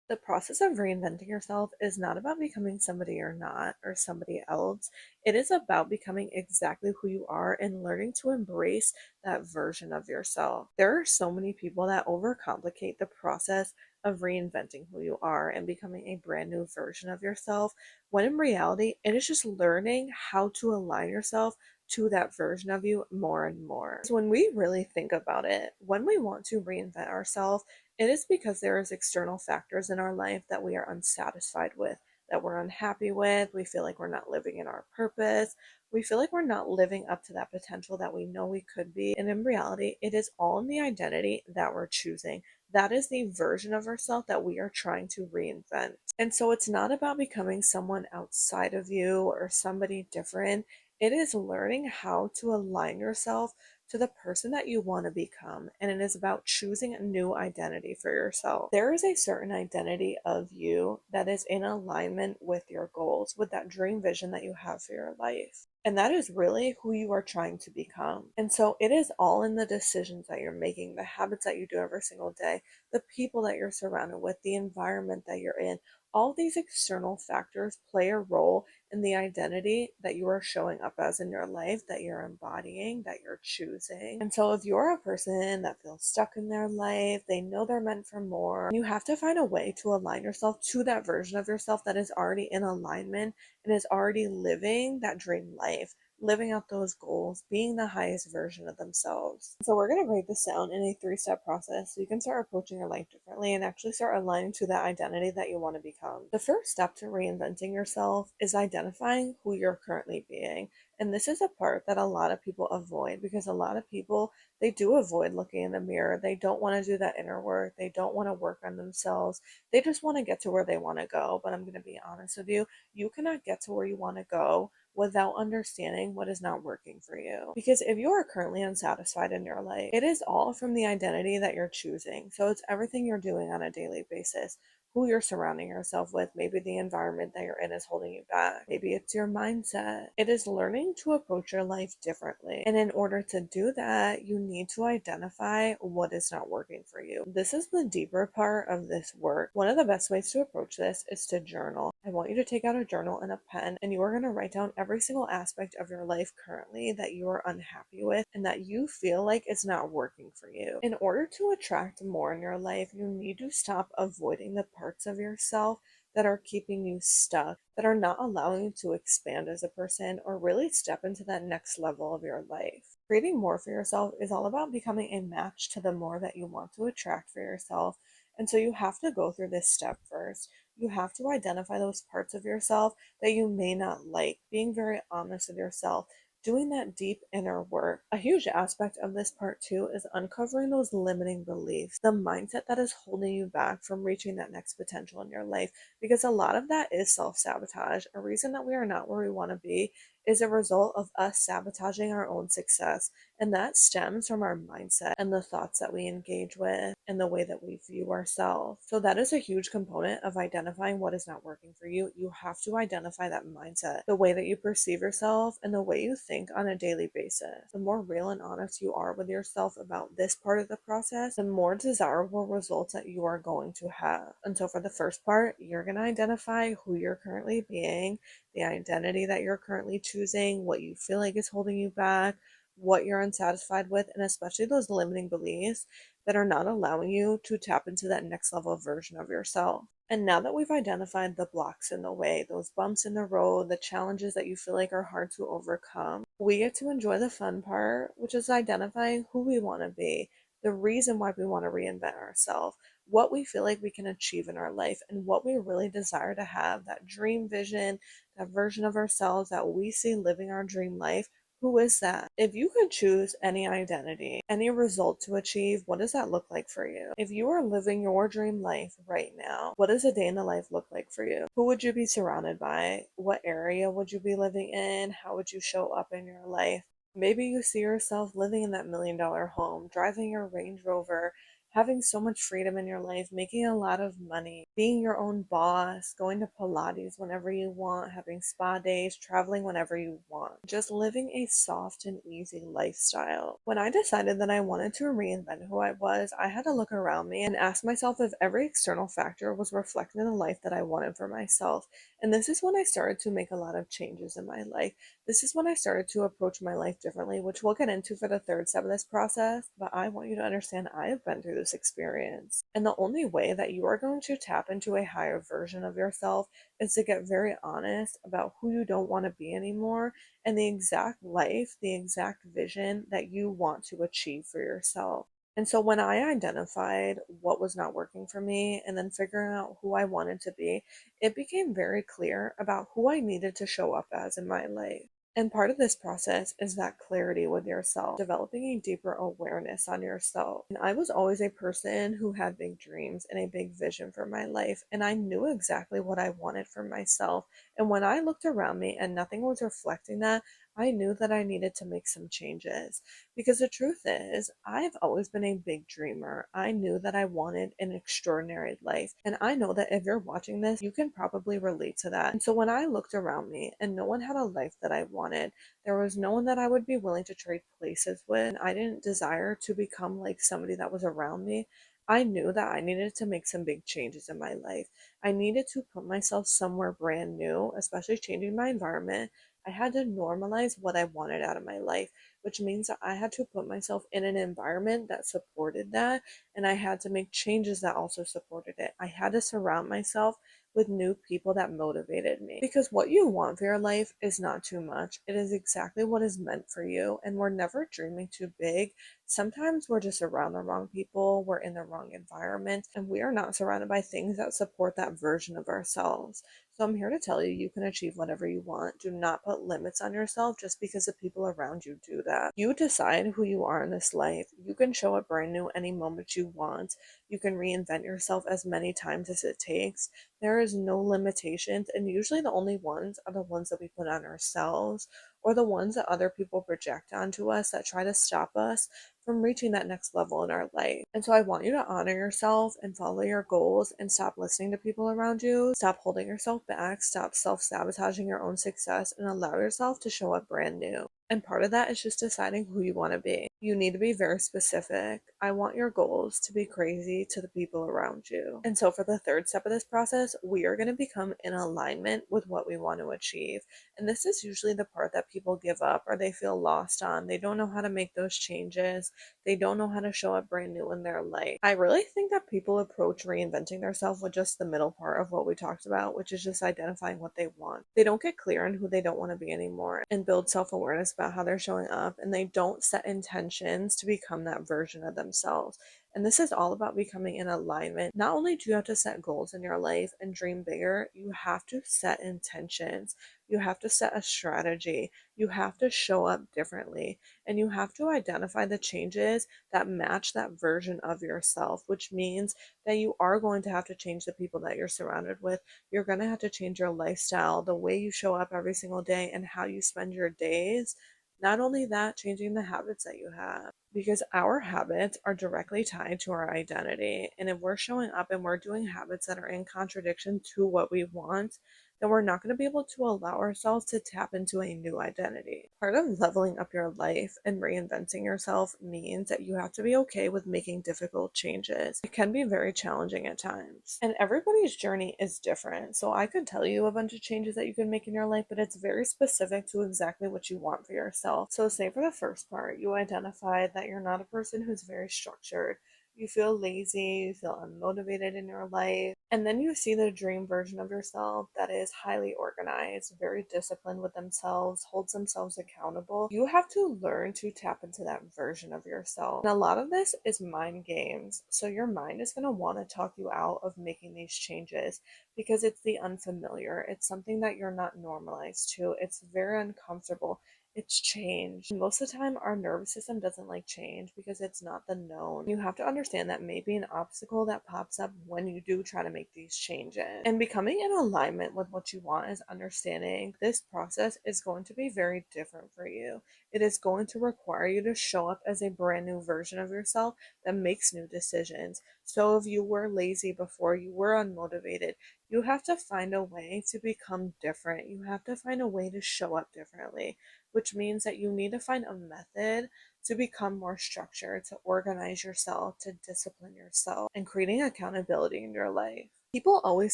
The process of reinventing yourself is not about becoming somebody you're not or somebody else. It is about becoming exactly who you are and learning to embrace that version of yourself. There are so many people that overcomplicate the process of reinventing who you are and becoming a brand new version of yourself, when in reality, it is just learning how to align yourself to that version of you more and more. So when we really think about it, when we want to reinvent ourselves, it is because there is external factors in our life that we are unsatisfied with, that we're unhappy with. We feel like we're not living in our purpose. We feel like we're not living up to that potential that we know we could be. And in reality, it is all in the identity that we're choosing. That is the version of ourselves that we are trying to reinvent. And so it's not about becoming someone outside of you or somebody different. It is learning how to align yourself to the person that you want to become. And it is about choosing a new identity for yourself. There is a certain identity of you that is in alignment with your goals, with that dream vision that you have for your life. And that is really who you are trying to become. And so it is all in the decisions that you're making, the habits that you do every single day, the people that you're surrounded with, the environment that you're in. All these external factors play a role in the identity that you are showing up as in your life, that you're embodying, that you're choosing. And so, if you're a person that feels stuck in their life, they know they're meant for more, you have to find a way to align yourself to that version of yourself that is already in alignment and is already living that dream life, living out those goals, being the highest version of themselves. So, we're going to break this down in a three-step process so you can start approaching your life differently and actually start aligning to that identity that you want to become. The first step to reinventing yourself is identifying who you're currently being. And this is a part that a lot of people avoid because a lot of people, they do avoid looking in the mirror. They don't want to do that inner work. They don't want to work on themselves. They just want to get to where they want to go. But I'm going to be honest with you, you cannot get to where you want to go without understanding what is not working for you. Because if you are currently unsatisfied in your life, it is all from the identity that you're choosing. So it's everything you're doing on a daily basis, who you're surrounding yourself with. Maybe the environment that you're in is holding you back. Maybe it's your mindset. It is learning to approach your life differently. And in order to do that, you need to identify what is not working for you. This is the deeper part of this work. One of the best ways to approach this is to journal. I want you to take out a journal and a pen, and you are going to write down every single aspect of your life currently that you are unhappy with and that you feel like it's not working for you. In order to attract more in your life, you need to stop avoiding the parts of yourself that are keeping you stuck, that are not allowing you to expand as a person or really step into that next level of your life. Creating more for yourself is all about becoming a match to the more that you want to attract for yourself. And so you have to go through this step first. You have to identify those parts of yourself that you may not like, being very honest with yourself, doing that deep inner work. A huge aspect of this part too is uncovering those limiting beliefs, the mindset that is holding you back from reaching that next potential in your life, because a lot of that is self-sabotage. A reason that we are not where we want to be is a result of us sabotaging our own success. And that stems from our mindset and the thoughts that we engage with and the way that we view ourselves. So that is a huge component of identifying what is not working for you. You have to identify that mindset, the way that you perceive yourself and the way you think on a daily basis. The more real and honest you are with yourself about this part of the process, the more desirable results that you are going to have. And so for the first part, you're going to identify who you're currently being, the identity that you're currently choosing, what you feel like is holding you back, what you're unsatisfied with, and especially those limiting beliefs that are not allowing you to tap into that next level version of yourself. And now that we've identified the blocks in the way, those bumps in the road, the challenges that you feel like are hard to overcome, we get to enjoy the fun part, which is identifying who we want to be, the reason why we want to reinvent ourselves, what we feel like we can achieve in our life, and what we really desire to have, that dream vision, that version of ourselves that we see living our dream life. Who is that? If you could choose any identity, any result to achieve, what does that look like for you? If you are living your dream life right now, what does a day in the life look like for you? Who would you be surrounded by? What area would you be living in? How would you show up in your life? Maybe you see yourself living in that $1 million home, driving your Range Rover, having so much freedom in your life, making a lot of money. being your own boss, going to Pilates whenever you want, having spa days, traveling whenever you want, just living a soft and easy lifestyle. When I decided that I wanted to reinvent who I was, I had to look around me and ask myself if every external factor was reflected in the life that I wanted for myself. And this is when I started to make a lot of changes in my life. This is when I started to approach my life differently, which we'll get into for the third step of this process. But I want you to understand I have been through this experience. And the only way that you are going to tap into a higher version of yourself is to get very honest about who you don't want to be anymore and the exact life, the exact vision that you want to achieve for yourself. And so when I identified what was not working for me and then figuring out who I wanted to be, it became very clear about who I needed to show up as in my life. And part of this process is that clarity with yourself, developing a deeper awareness on yourself. And I was always a person who had big dreams and a big vision for my life, and I knew exactly what I wanted for myself. And when I looked around me and nothing was reflecting that, I knew that I needed to make some changes. Because the truth is, I've always been a big dreamer. I knew that I wanted an extraordinary life. And I know that if you're watching this, you can probably relate to that. And so when I looked around me and no one had a life that I wanted, there was no one that I would be willing to trade places with, and I didn't desire to become like somebody that was around me. I knew that I needed to make some big changes in my life. I needed to put myself somewhere brand new, especially changing my environment. I had to normalize what I wanted out of my life, which means that I had to put myself in an environment that supported that, and I had to make changes that also supported it. I had to surround myself with new people that motivated me. Because what you want for your life is not too much. It is exactly what is meant for you, and we're never dreaming too big. Sometimes we're just around the wrong people, we're in the wrong environment, and we are not surrounded by things that support that version of ourselves. So I'm here to tell you, you can achieve whatever you want. Do not put limits on yourself just because the people around you do that. You decide who you are in this life. You can show up brand new any moment you want. You can reinvent yourself as many times as it takes. There is no limitations, and usually the only ones are the ones that we put on ourselves or the ones that other people project onto us that try to stop us from reaching that next level in our life. And so I want you to honor yourself and follow your goals and stop listening to people around you. Stop holding yourself back. Stop self sabotaging your own success and allow yourself to show up brand new. And part of that is just deciding who you want to be. You need to be very specific. I want your goals to be crazy to the people around you. And so, for the third step of this process, we are going to become in alignment with what we want to achieve. And this is usually the part that people give up or they feel lost on. They don't know how to make those changes. They don't know how to show up brand new in their life. I really think that people approach reinventing themselves with just the middle part of what we talked about, which is just identifying what they want. They don't get clear on who they don't want to be anymore and build self awareness about how they're showing up, and they don't set intentions to become that version of themselves. And this is all about becoming in alignment. Not only do you have to set goals in your life and dream bigger, you have to set intentions. You have to set a strategy. You have to show up differently. And you have to identify the changes that match that version of yourself, which means that you are going to have to change the people that you're surrounded with. You're going to have to change your lifestyle, the way you show up every single day, and how you spend your days. Not only that, changing the habits that you have, because our habits are directly tied to our identity. And if we're showing up and we're doing habits that are in contradiction to what we want, then we're not going to be able to allow ourselves to tap into a new identity. Part of leveling up your life and reinventing yourself means that you have to be okay with making difficult changes. It can be very challenging at times, and everybody's journey is different. So I could tell you a bunch of changes that you can make in your life, but it's very specific to exactly what you want for yourself. So say for the first part, you identified that you're not a person who's very structured. You feel lazy, you feel unmotivated in your life, and then you see the dream version of yourself that is highly organized, very disciplined with themselves, holds themselves accountable. You have to learn to tap into that version of yourself. And a lot of this is mind games. So your mind is going to want to talk you out of making these changes because it's the unfamiliar. It's something that you're not normalized to. It's very uncomfortable. It's change. And most of the time, our nervous system doesn't like change because it's not the known. You have to understand that may be an obstacle that pops up when you do try to make these changes. And becoming in alignment with what you want is understanding this process is going to be very different for you. It is going to require you to show up as a brand new version of yourself that makes new decisions. So if you were lazy before, you were unmotivated, you have to find a way to become different. You have to find a way to show up differently, which means that you need to find a method to become more structured, to organize yourself, to discipline yourself, and creating accountability in your life. People always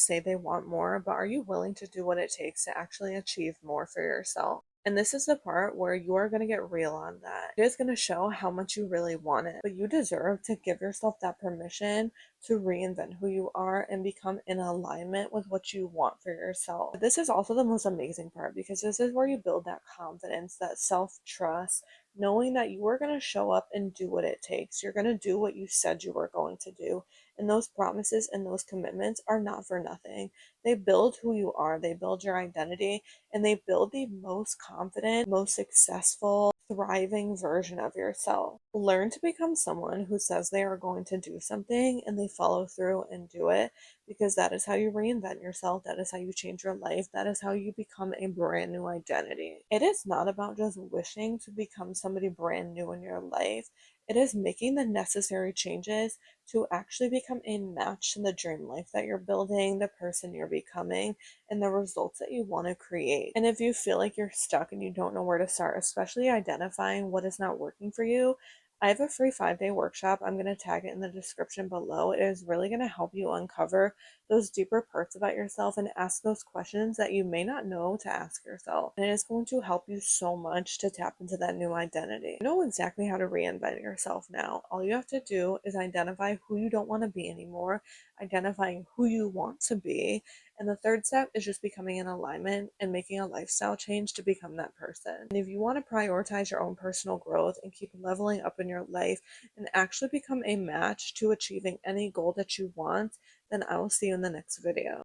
say they want more, but are you willing to do what it takes to actually achieve more for yourself? And this is the part where you are going to get real on that. It is going to show how much you really want it, but you deserve to give yourself that permission to reinvent who you are and become in alignment with what you want for yourself. This is also the most amazing part because this is where you build that confidence, that self trust, knowing that you are going to show up and do what it takes. You're going to do what you said you were going to do. And those promises and those commitments are not for nothing. They build who you are, they build your identity, and they build the most confident, most successful, thriving version of yourself. Learn to become someone who says they are going to do something and they follow through and do it, because that is how you reinvent yourself. That is how you change your life. That is how you become a brand new identity. It is not about just wishing to become somebody brand new in your life. It is making the necessary changes to actually become a match to the dream life that you're building, the person you're becoming, and the results that you want to create. And if you feel like you're stuck and you don't know where to start, especially identifying what is not working for you, I have a free 5-day workshop. I'm going to tag it in the description below. It is really going to help you uncover those deeper parts about yourself and ask those questions that you may not know to ask yourself. And it is going to help you so much to tap into that new identity. You know exactly how to reinvent yourself now. All you have to do is identify who you don't want to be anymore, identifying who you want to be, and the third step is just becoming in alignment and making a lifestyle change to become that person. And if you want to prioritize your own personal growth and keep leveling up in your life and actually become a match to achieving any goal that you want, then I will see you in the next video.